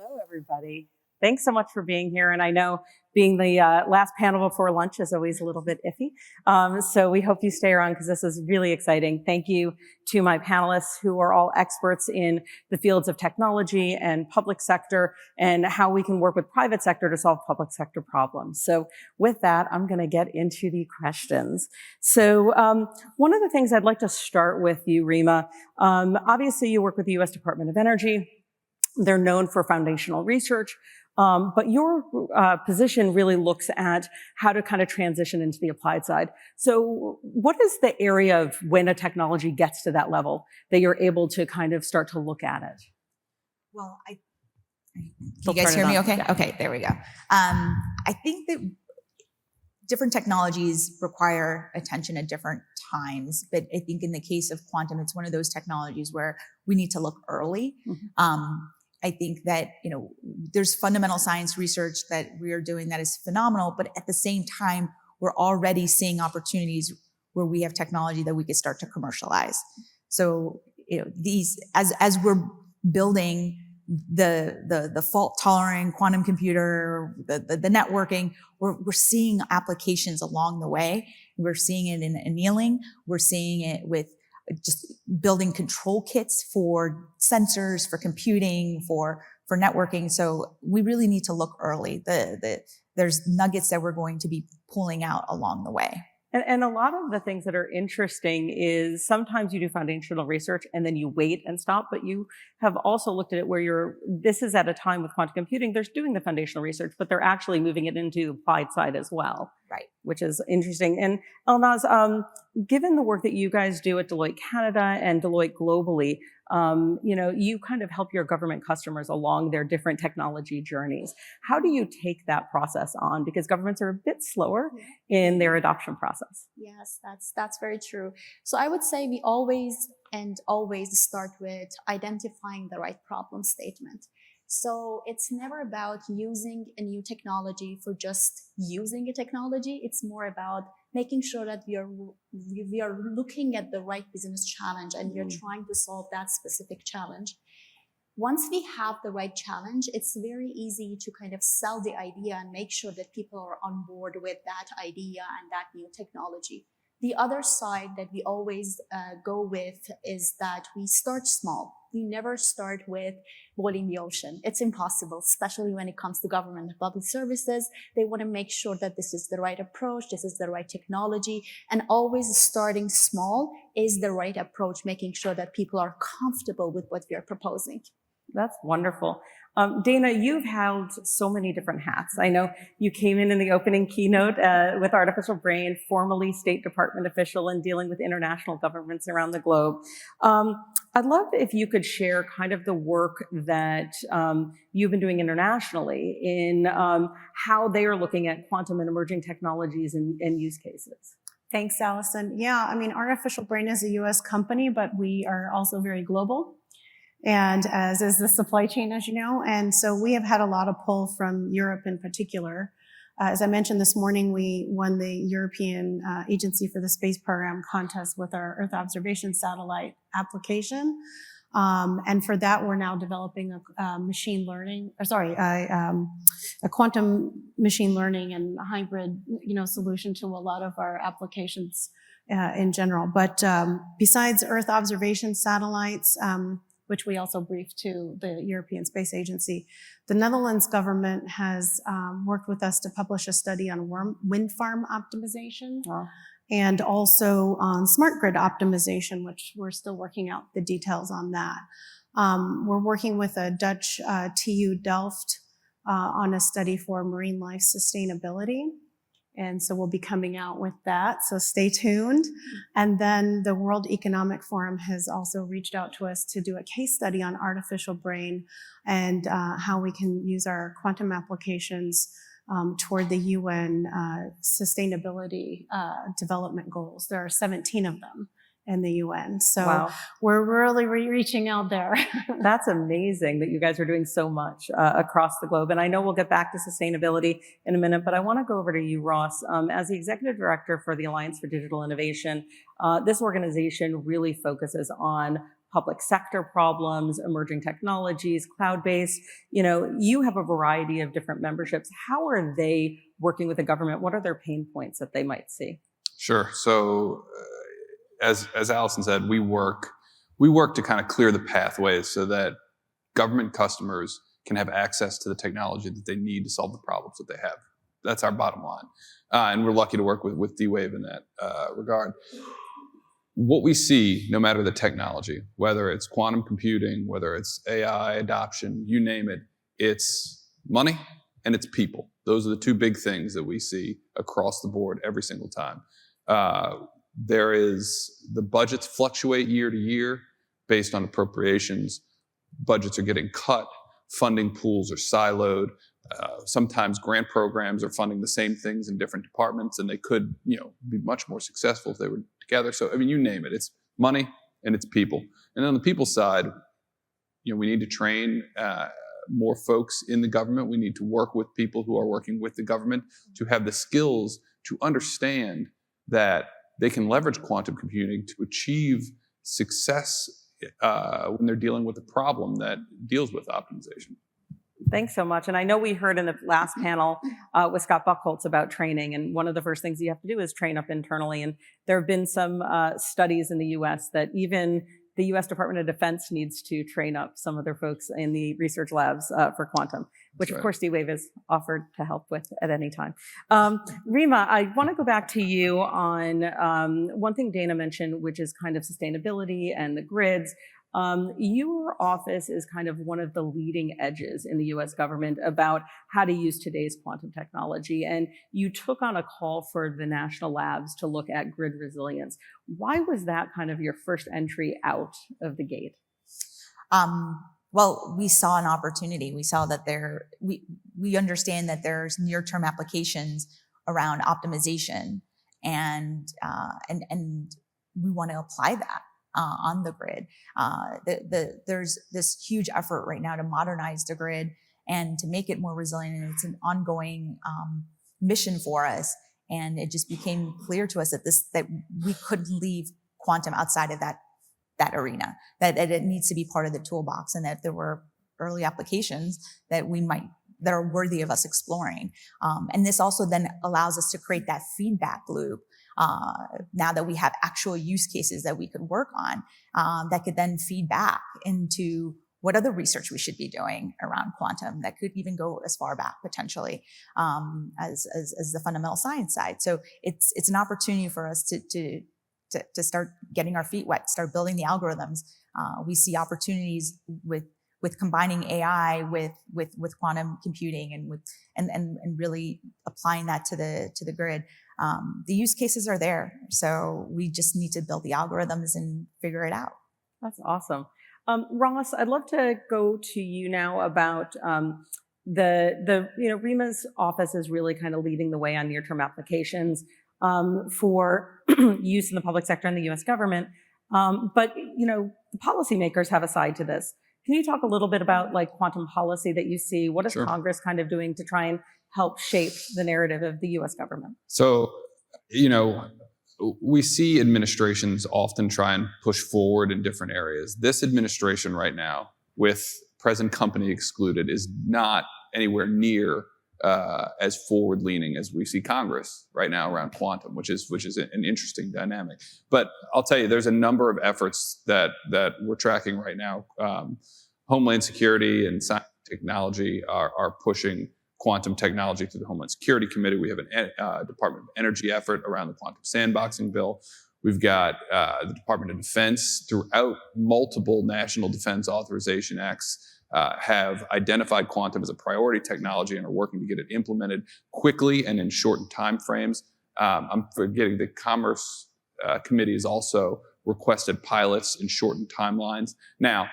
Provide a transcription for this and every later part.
Hello, everybody. Thanks so much for being here. And I know being the last panel before lunch is always a little bit iffy. So we hope you stay around because this is really exciting. Thank you to my panelists who are all experts in the fields of technology and public sector and how we can work with private sector to solve public sector problems. So with that, I'm going to get into the questions. So one of the things I'd like to start with you, Rima, obviously you work with the U.S. Department of Energy. They're known for foundational research, but your position really looks at how to kind of transition into the applied side. So what is the area of when a technology gets to that level that you're able to kind of start to look at it? Well, can you guys hear me okay? Yeah. Okay, there we go. I think that different technologies require attention at different times, but I think in the case of quantum, it's one of those technologies where we need to look early. Mm-hmm. I think that, there's fundamental science research that we are doing that is phenomenal, but at the same time, we're already seeing opportunities where we have technology that we could start to commercialize. So, these, as we're building the fault-tolerant quantum computer, the networking, we're seeing applications along the way. We're seeing it in annealing. We're seeing it with just building control kits for sensors, for computing, for networking. So we really need to look early. There's nuggets that we're going to be pulling out along the way. And a lot of the things that are interesting is sometimes you do foundational research and then you wait and stop, but you have also looked at it where this is at a time with quantum computing, they're doing the foundational research, but they're actually moving it into the applied side as well. Right. Which is interesting. And Elnaz, given the work that you guys do at Deloitte Canada and Deloitte globally, you kind of help your government customers along their different technology journeys. How do you take that process on? Because governments are a bit slower in their adoption process. Yes, that's very true. So I would say we always start with identifying the right problem statement. So it's never about using a new technology for just using a technology. It's more about making sure that we are looking at the right business challenge and we are trying to solve that specific challenge. Once we have the right challenge, it's very easy to kind of sell the idea and make sure that people are on board with that idea and that new technology. The other side that we always go with is that we start small. We never start with boiling the ocean. It's impossible, especially when it comes to government and public services. They want to make sure that this is the right approach, this is the right technology, and always starting small is the right approach, making sure that people are comfortable with what we are proposing. That's wonderful. Dana, you've held so many different hats. I know you came in the opening keynote with Artificial Brain, formerly State Department official and dealing with international governments around the globe. I'd love if you could share kind of the work that you've been doing internationally in how they are looking at quantum and emerging technologies and use cases. Thanks, Allison. Yeah, Artificial Brain is a U.S. company, but we are also very global. And as is the supply chain, as you know. And so we have had a lot of pull from Europe in particular. As I mentioned this morning, we won the European Agency for the Space Program contest with our Earth observation satellite application. And for that, we're now developing a quantum machine learning and hybrid, solution to a lot of our applications in general. But besides Earth observation satellites, which we also briefed to the European Space Agency, the Netherlands government has worked with us to publish a study on wind farm optimization and also on smart grid optimization, which we're still working out the details on that. We're working with a Dutch TU Delft on a study for marine life sustainability. And so we'll be coming out with that, so stay tuned. And then the World Economic Forum has also reached out to us to do a case study on artificial brain and how we can use our quantum applications toward the UN sustainability development goals. There are 17 of them in the UN. So we're really reaching out there. That's amazing that you guys are doing so much across the globe. And I know we'll get back to sustainability in a minute, but I want to go over to you, Ross. As the Executive Director for the Alliance for Digital Innovation, this organization really focuses on public sector problems, emerging technologies, cloud-based. You have a variety of different memberships. How are they working with the government? What are their pain points that they might see? Sure. So as Allison said, we work to kind of clear the pathways so that government customers can have access to the technology that they need to solve the problems that they have. That's our bottom line. And we're lucky to work with D-Wave in that regard. What we see, no matter the technology, whether it's quantum computing, whether it's AI adoption, you name it, it's money and it's people. Those are the two big things that we see across the board every single time. The budgets fluctuate year to year based on appropriations. Budgets are getting cut. Funding pools are siloed. Sometimes grant programs are funding the same things in different departments, and they could, be much more successful if they were together. So, you name it. It's money and it's people. And on the people side, we need to train more folks in the government. We need to work with people who are working with the government to have the skills to understand that they can leverage quantum computing to achieve success when they're dealing with a problem that deals with optimization. Thanks so much. And I know we heard in the last panel with Scott Buchholz about training, and one of the first things you have to do is train up internally. And there have been some studies in the U.S. that even the U.S. Department of Defense needs to train up some of their folks in the research labs for quantum, which of course D-Wave is offered to help with at any time. Rima, I want to go back to you on one thing Dana mentioned, which is kind of sustainability and the grids. Your office is kind of one of the leading edges in the US government about how to use today's quantum technology. And you took on a call for the national labs to look at grid resilience. Why was that kind of your first entry out of the gate? Well, we saw an opportunity. We saw that we understand that there's near-term applications around optimization, and we want to apply that on the grid. There's this huge effort right now to modernize the grid and to make it more resilient, and it's an ongoing mission for us. And it just became clear to us that we couldn't leave quantum outside of that arena, that it needs to be part of the toolbox, and that there were early applications that are worthy of us exploring. And this also then allows us to create that feedback loop. Now that we have actual use cases that we could work on, that could then feed back into what other research we should be doing around quantum that could even go as far back potentially as the fundamental science side. So it's an opportunity for us to start getting our feet wet, start building the algorithms. We see opportunities with combining AI with quantum computing and really applying that to the grid. The use cases are there, so we just need to build the algorithms and figure it out. That's awesome. Ross, I'd love to go to you now about Rima's office is really kind of leading the way on near-term applications for use in the public sector and the U.S. government. But the policymakers have a side to this. Can you talk a little bit about quantum policy that you see? What is Congress kind of doing to try and help shape the narrative of the U.S. government? So, we see administrations often try and push forward in different areas. This administration right now, with present company excluded, is not anywhere near as forward-leaning as we see Congress right now around quantum, which is an interesting dynamic. But I'll tell you, there's a number of efforts that we're tracking right now. Homeland Security and Science and Technology are pushing quantum technology through the Homeland Security Committee. We have a Department of Energy effort around the quantum sandboxing bill. We've got the Department of Defense throughout multiple National Defense Authorization Acts have identified quantum as a priority technology and are working to get it implemented quickly and in shortened time frames. I'm forgetting the Commerce Committee has also requested pilots in shortened timelines. Now,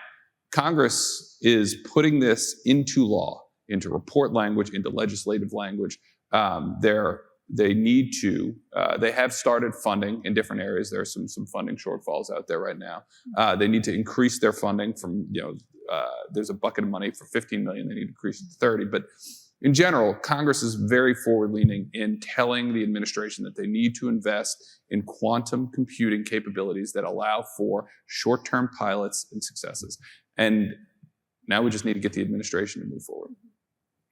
Congress is putting this into law, into report language, into legislative language. They need to. They have started funding in different areas. There are some funding shortfalls out there right now. They need to increase their funding from there's a bucket of money for $15 million. They need to increase it to $30 million. But in general, Congress is very forward-leaning in telling the administration that they need to invest in quantum computing capabilities that allow for short-term pilots and successes. And now we just need to get the administration to move forward.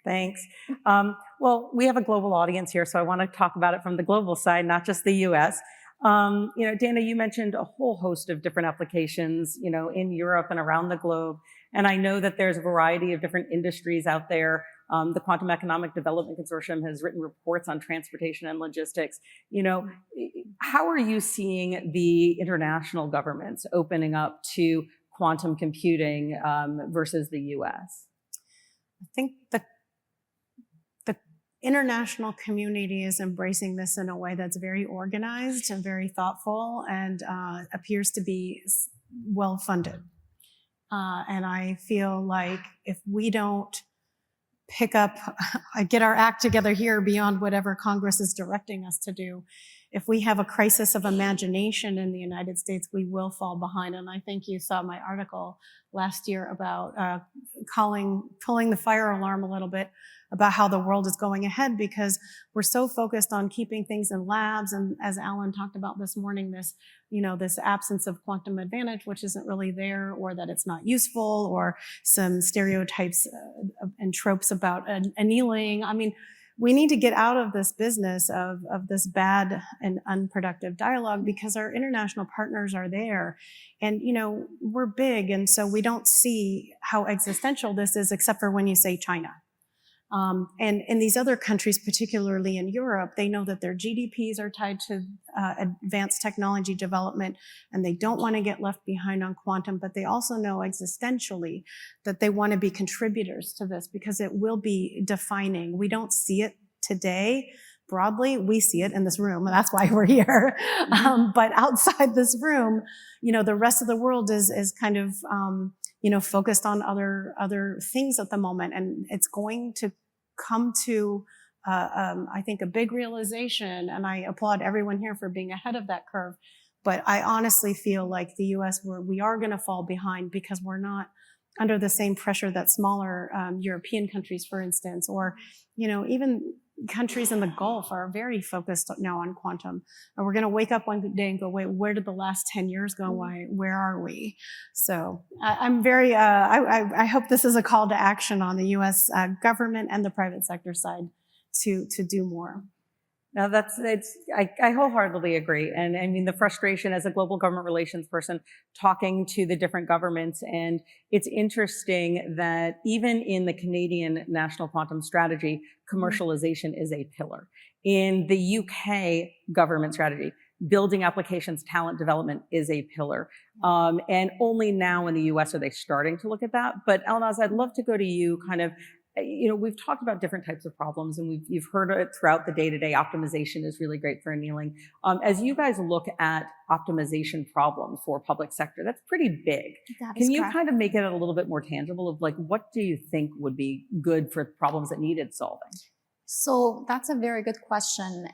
Thanks. Well, we have a global audience here, so I want to talk about it from the global side, not just the U.S. Dana, you mentioned a whole host of different applications, in Europe and around the globe. And I know that there's a variety of different industries out there. The Quantum Economic Development Consortium has written reports on transportation and logistics. How are you seeing the international governments opening up to quantum computing versus the U.S.? I think the international community is embracing this in a way that's very organized and very thoughtful and appears to be well funded. And I feel like if we don't get our act together here beyond whatever Congress is directing us to do, if we have a crisis of imagination in the United States, we will fall behind. And I think you saw my article last year about pulling the fire alarm a little bit about how the world is going ahead, because we're so focused on keeping things in labs. And as Alan talked about this morning, this absence of quantum advantage, which isn't really there, or that it's not useful, or some stereotypes and tropes about annealing. I mean, we need to get out of this business of this bad and unproductive dialogue, because our international partners are there. And, we're big, and so we don't see how existential this is, except for when you say China. And in these other countries, particularly in Europe, they know that their GDPs are tied to advanced technology development, and they don't want to get left behind on quantum, but they also know existentially that they want to be contributors to this, because it will be defining. We don't see it today broadly. We see it in this room, and that's why we're here. But outside this room, the rest of the world is kind of, focused on other things at the moment, and it's going to come to, I think, a big realization, and I applaud everyone here for being ahead of that curve. But I honestly feel like the U.S., we are going to fall behind, because we're not under the same pressure that smaller European countries, for instance, or, even countries in the Gulf are very focused now on quantum. And we're going to wake up one day and go, wait, where did the last 10 years go? Where are we? So I'm very, I hope this is a call to action on the U.S. Government and the private sector side to do more. Now I wholeheartedly agree. And I mean, the frustration as a global government relations person talking to the different governments, and it's interesting that even in the Canadian National Quantum Strategy, commercialization is a pillar. In the UK government strategy, building applications, talent development is a pillar. And only now in the US are they starting to look at that. But Elnaz, I'd love to go to you kind of, we've talked about different types of problems, and you've heard it throughout the day-to-day. Optimization is really great for annealing. As you guys look at optimization problems for public sector, that's pretty big. Can you kind of make it a little bit more tangible of what do you think would be good for problems that needed solving? So that's a very good question.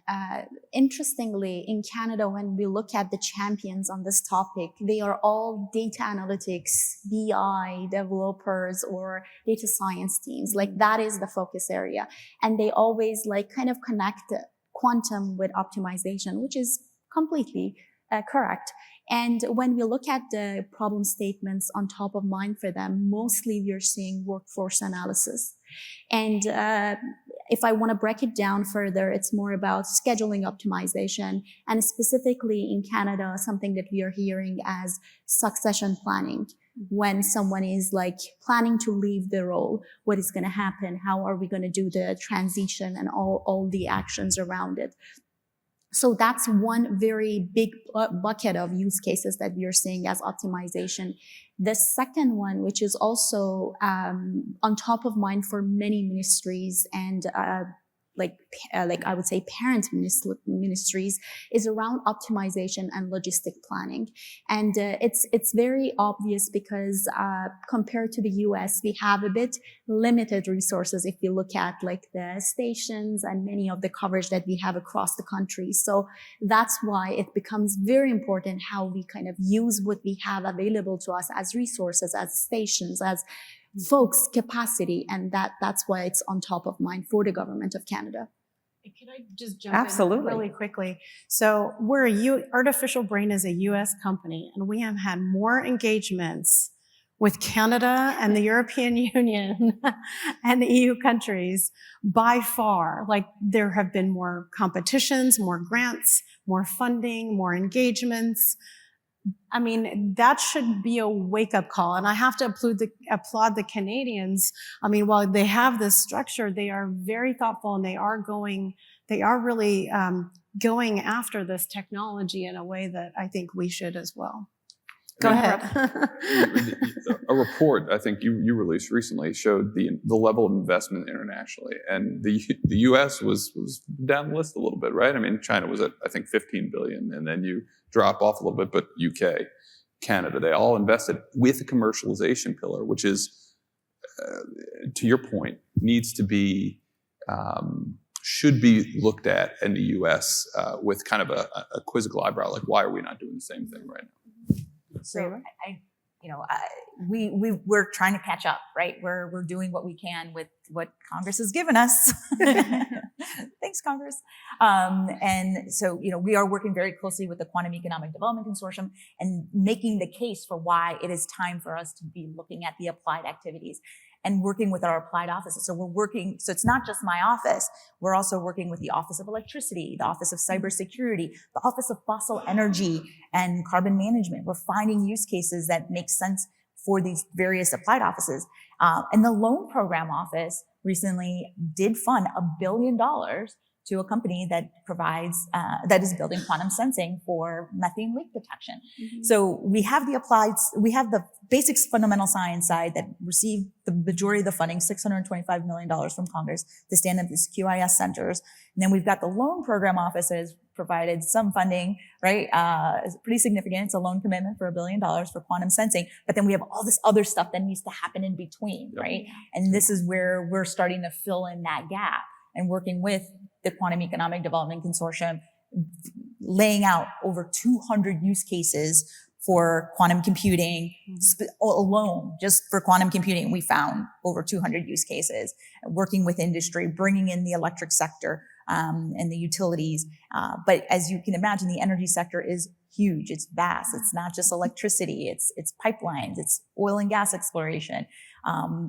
Interestingly, in Canada, when we look at the champions on this topic, they are all data analytics, BI developers, or data science teams. That is the focus area. And they always kind of connect quantum with optimization, which is completely correct. And when we look at the problem statements on top of mind for them, mostly we're seeing workforce analysis. And if I want to break it down further, it's more about scheduling optimization, and specifically in Canada, something that we are hearing as succession planning. When someone is planning to leave the role, what is going to happen? How are we going to do the transition and all the actions around it? So that's one very big bucket of use cases that we are seeing as optimization. The second one, which is also on top of mind for many ministries and I would say parent ministries, is around optimization and logistic planning. And it's very obvious because compared to the US, we have a bit limited resources if you look at the stations and many of the coverage that we have across the country. So that's why it becomes very important how we kind of use what we have available to us as resources, as stations, as folks' capacity, and that's why it's on top of mind for the government of Canada. Can I just jump Absolutely. in really quickly? So Artificial Brain is a U.S. company, and we have had more engagements with Canada and the European Union and the EU countries by far. Like, there have been more competitions, more grants, more funding, more engagements. I mean, that should be a wake-up call. And I have to applaud the Canadians. I mean, while they have this structure, they are very thoughtful, and they are really going after this technology in a way that I think we should as well. Go ahead. A report I think you released recently showed the level of investment internationally, and the U.S. was down the list a little bit, right? I mean, China was at, I think, 15 billion, and then you drop off a little bit, but UK, Canada, they all invested with a commercialization pillar, which is, to your point, needs to be should be looked at in the U.S. With kind of a quizzical eyebrow, like, why are we not doing the same thing right now? So we're trying to catch up, right? We're doing what we can with what Congress has given us. Thanks, Congress. And so, we are working very closely with the Quantum Economic Development Consortium and making the case for why it is time for us to be looking at the applied activities and working with our applied offices. So it's not just my office. We're also working with the Office of Electricity, the Office of Cybersecurity, the Office of Fossil Energy and Carbon Management. We're finding use cases that make sense for these various applied offices. And the Loan Program Office recently did fund $1 billion to a company that provides, that is building quantum sensing for methane leak detection. Mm-hmm. So we have the basic fundamental science side that received the majority of the funding, $625 million from Congress to stand up these QIS centers. And then we've got the Loan Program Office that has provided some funding, right? It's pretty significant. It's a loan commitment for $1 billion for quantum sensing. But then we have all this other stuff that needs to happen in between, right? And this is where we're starting to fill in that gap and working with the Quantum Economic Development Consortium, laying out over 200 use cases for quantum computing alone. Just for quantum computing, we found over 200 use cases, working with industry, bringing in the electric sector and the utilities. But as you can imagine, the energy sector is huge. It's vast. It's not just electricity. It's pipelines. It's oil and gas exploration.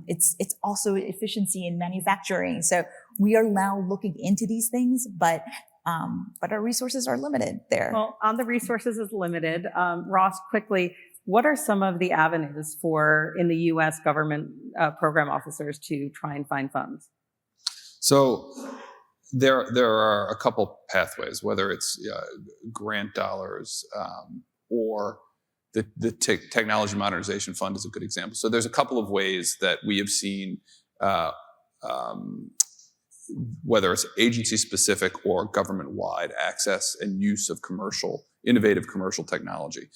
It's also efficiency in manufacturing. So we are now looking into these things, but our resources are limited there. Well, on the resources is limited. Ross, quickly, what are some of the avenues in the U.S. government program officers to try and find funds? So there are a couple pathways, whether it's grant dollars or the Technology Modernization Fund is a good example. So there's a couple of ways that we have seen, whether it's agency-specific or government-wide access and use of innovative commercial technology.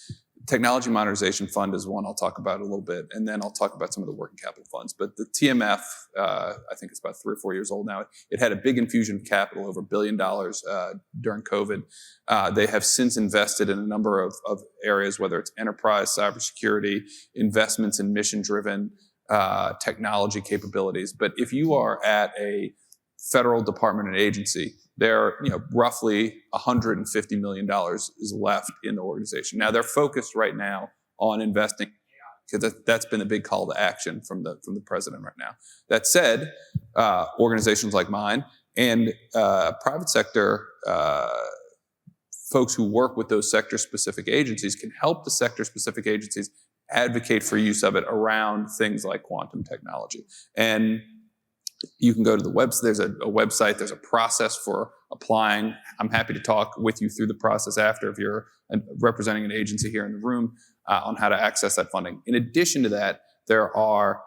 Technology Modernization Fund is one I'll talk about a little bit, and then I'll talk about some of the working capital funds. But the TMF, I think it's about 3 or 4 years old now. It had a big infusion of capital, over $1 billion during COVID. They have since invested in a number of areas, whether it's enterprise, cybersecurity, investments in mission-driven technology capabilities. But if you are at a federal department and agency, roughly $150 million is left in the organization. Now they're focused right now on investing, because that's been a big call to action from the president right now. That said, organizations like mine and private sector folks who work with those sector-specific agencies can help the sector-specific agencies advocate for use of it around things like quantum technology. And you can go to the website. There's a website. There's a process for applying. I'm happy to talk with you through the process after, if you're representing an agency here in the room, on how to access that funding. In addition to that, there are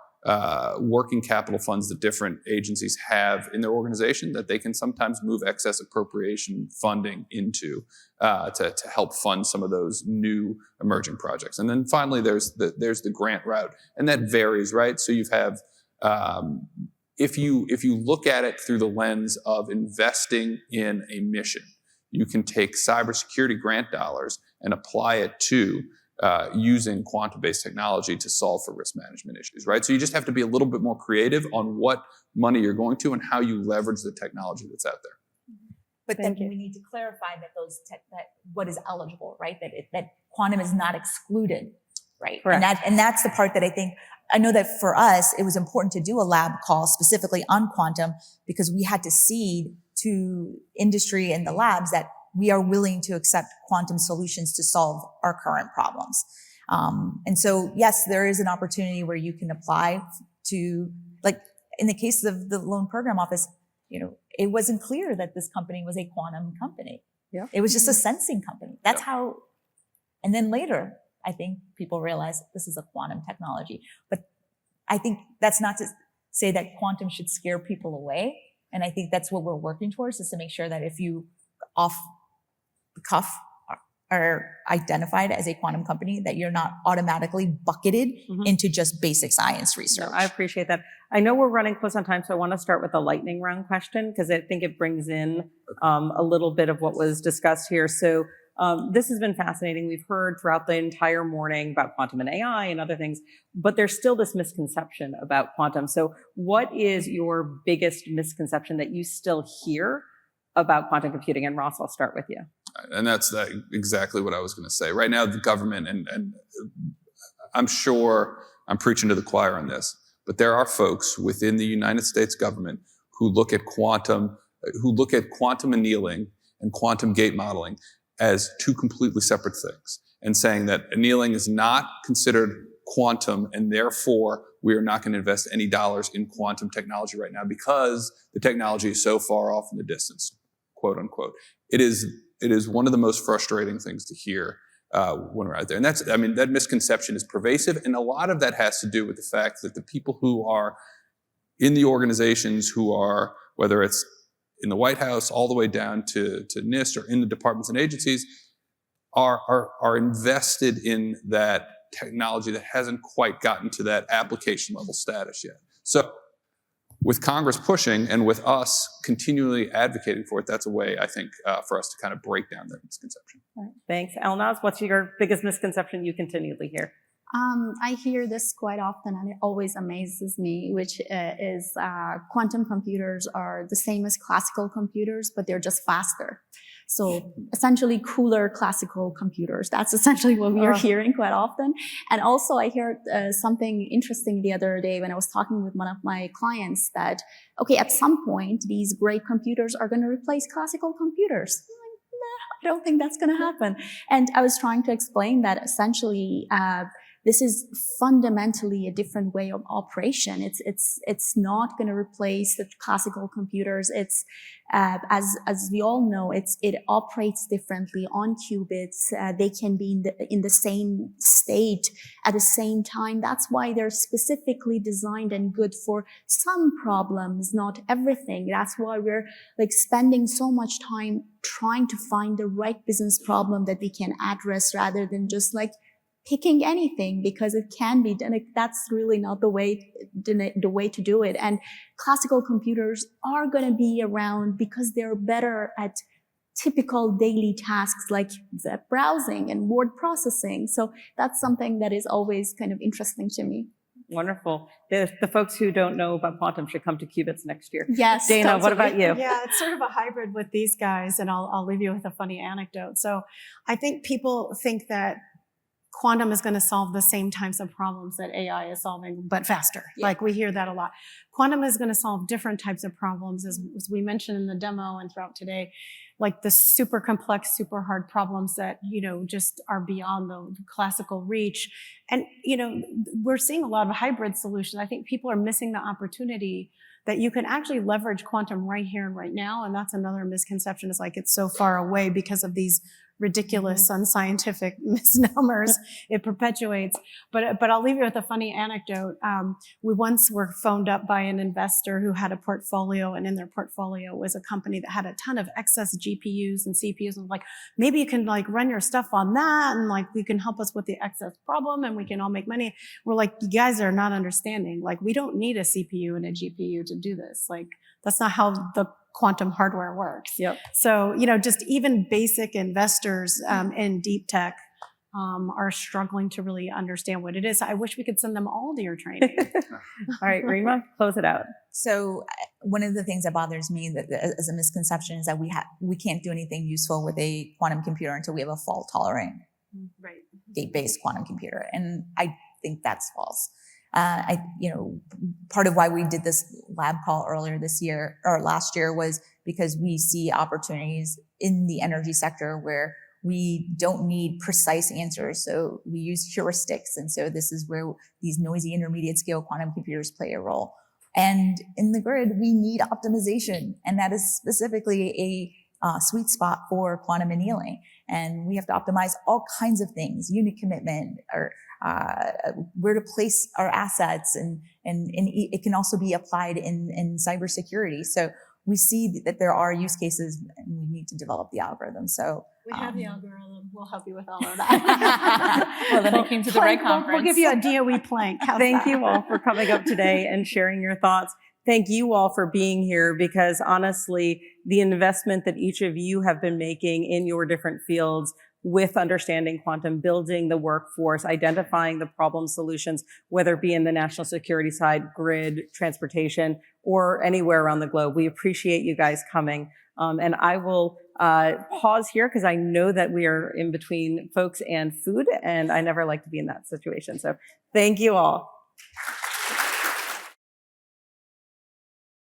working capital funds that different agencies have in their organization that they can sometimes move excess appropriation funding into to help fund some of those new emerging projects. And then finally, there's the grant route, and that varies, right? So you have if you look at it through the lens of investing in a mission, you can take cybersecurity grant dollars and apply it to using quantum-based technology to solve for risk management issues, right? So you just have to be a little bit more creative on what money you're going to and how you leverage the technology that's out there. But then we need to clarify that that what is eligible, right? That quantum is not excluded, right? Correct. And that's the part that I know that for us, it was important to do a lab call specifically on quantum because we had to seed to industry and the labs that we are willing to accept quantum solutions to solve our current problems. And so, yes, there is an opportunity where you can apply to, like in the case of the loan program office, it wasn't clear that this company was a quantum company. Yeah. It was just a sensing company. That's how, and then later, I think people realized this is a quantum technology. But I think that's not to say that quantum should scare people away. And I think that's what we're working towards, is to make sure that if you off the cuff are identified as a quantum company, that you're not automatically bucketed into just basic science research. No, I appreciate that. I know we're running close on time, so I want to start with a lightning round question because I think it brings in a little bit of what was discussed here. So this has been fascinating. We've heard throughout the entire morning about quantum and AI and other things, but there's still this misconception about quantum. So what is your biggest misconception that you still hear about quantum computing? And Ross, I'll start with you. And that's exactly what I was going to say. Right now, the government, and I'm sure I'm preaching to the choir on this, but there are folks within the United States government who look at quantum annealing and quantum gate modeling as two completely separate things, and saying that annealing is not considered quantum, and therefore we are not going to invest any dollars in quantum technology right now because the technology is so far off in the distance, quote unquote. It is one of the most frustrating things to hear when we're out there. And that misconception is pervasive. And a lot of that has to do with the fact that the people who are in the organizations who are, whether it's in the White House all the way down to NIST or in the departments and agencies, are invested in that technology that hasn't quite gotten to that application level status yet. So with Congress pushing and with us continually advocating for it, that's a way, I think, for us to kind of break down that misconception. All right. Thanks. Elnaz, what's your biggest misconception you continually hear? I hear this quite often, and it always amazes me, which is quantum computers are the same as classical computers, but they're just faster. So essentially cooler classical computers. That's essentially what we are hearing quite often. And also I heard something interesting the other day when I was talking with one of my clients that, okay, at some point, these great computers are going to replace classical computers. I'm like, nah, I don't think that's going to happen. And I was trying to explain that essentially, this is fundamentally a different way of operation. It's not going to replace the classical computers. It's as we all know, it operates differently on qubits. They can be in the same state at the same time. That's why they're specifically designed and good for some problems, not everything. That's why we're like spending so much time trying to find the right business problem that we can address rather than just like picking anything, because it can be done. That's really not the way to do it. And classical computers are going to be around because they're better at typical daily tasks like web browsing and word processing. So that's something that is always kind of interesting to me. Wonderful. The folks who don't know about quantum should come to Qubits next year. Yes. Dana, totally. what about you? Yeah, it's sort of a hybrid with these guys, and I'll leave you with a funny anecdote. So I think people think that quantum is going to solve the same types of problems that AI is solving, but faster. Yeah. Like we hear that a lot. Quantum is going to solve different types of problems, as we mentioned in the demo and throughout today, like the super complex, super hard problems that, just are beyond the classical reach. And, we're seeing a lot of hybrid solutions. I think people are missing the opportunity that you can actually leverage quantum right here and right now. And that's another misconception, is like it's so far away because of these ridiculous, unscientific misnomers it perpetuates. But I'll leave you with a funny anecdote. We once were phoned up by an investor who had a portfolio, and in their portfolio was a company that had a ton of excess GPUs and CPUs, and like, maybe you can like run your stuff on that, and like you can help us with the excess problem, and we can all make money. We're like, you guys are not understanding. Like, we don't need a CPU and a GPU to do this. Like, that's not how the quantum hardware works. Yep. So, just even basic investors in deep tech are struggling to really understand what it is. I wish we could send them all to your training. All right, Rima, close it out. So one of the things that bothers me that as a misconception is that we can't do anything useful with a quantum computer until we have a fault-tolerant Right. gate-based quantum computer, and I think that's false. Part of why we did this lab call earlier this year or last year was because we see opportunities in the energy sector where we don't need precise answers. So we use heuristics. And so this is where these noisy intermediate scale quantum computers play a role. And in the grid, we need optimization. And that is specifically a sweet spot for quantum annealing. And we have to optimize all kinds of things, unit commitment, or where to place our assets. And it can also be applied in cybersecurity. So we see that there are use cases and we need to develop the algorithm. So we have the algorithm. We'll help you with all of that. well, then I came to the right conference. We'll give you a DOE plank. How's Thank that? you all for coming up today and sharing your thoughts. Thank you all for being here, because honestly, the investment that each of you have been making in your different fields with understanding quantum, building the workforce, identifying the problem solutions, whether it be in the national security side, grid, transportation, or anywhere around the globe. We appreciate you guys coming. And I will pause here because I know that we are in between folks and food, and I never like to be in that situation. So thank you all.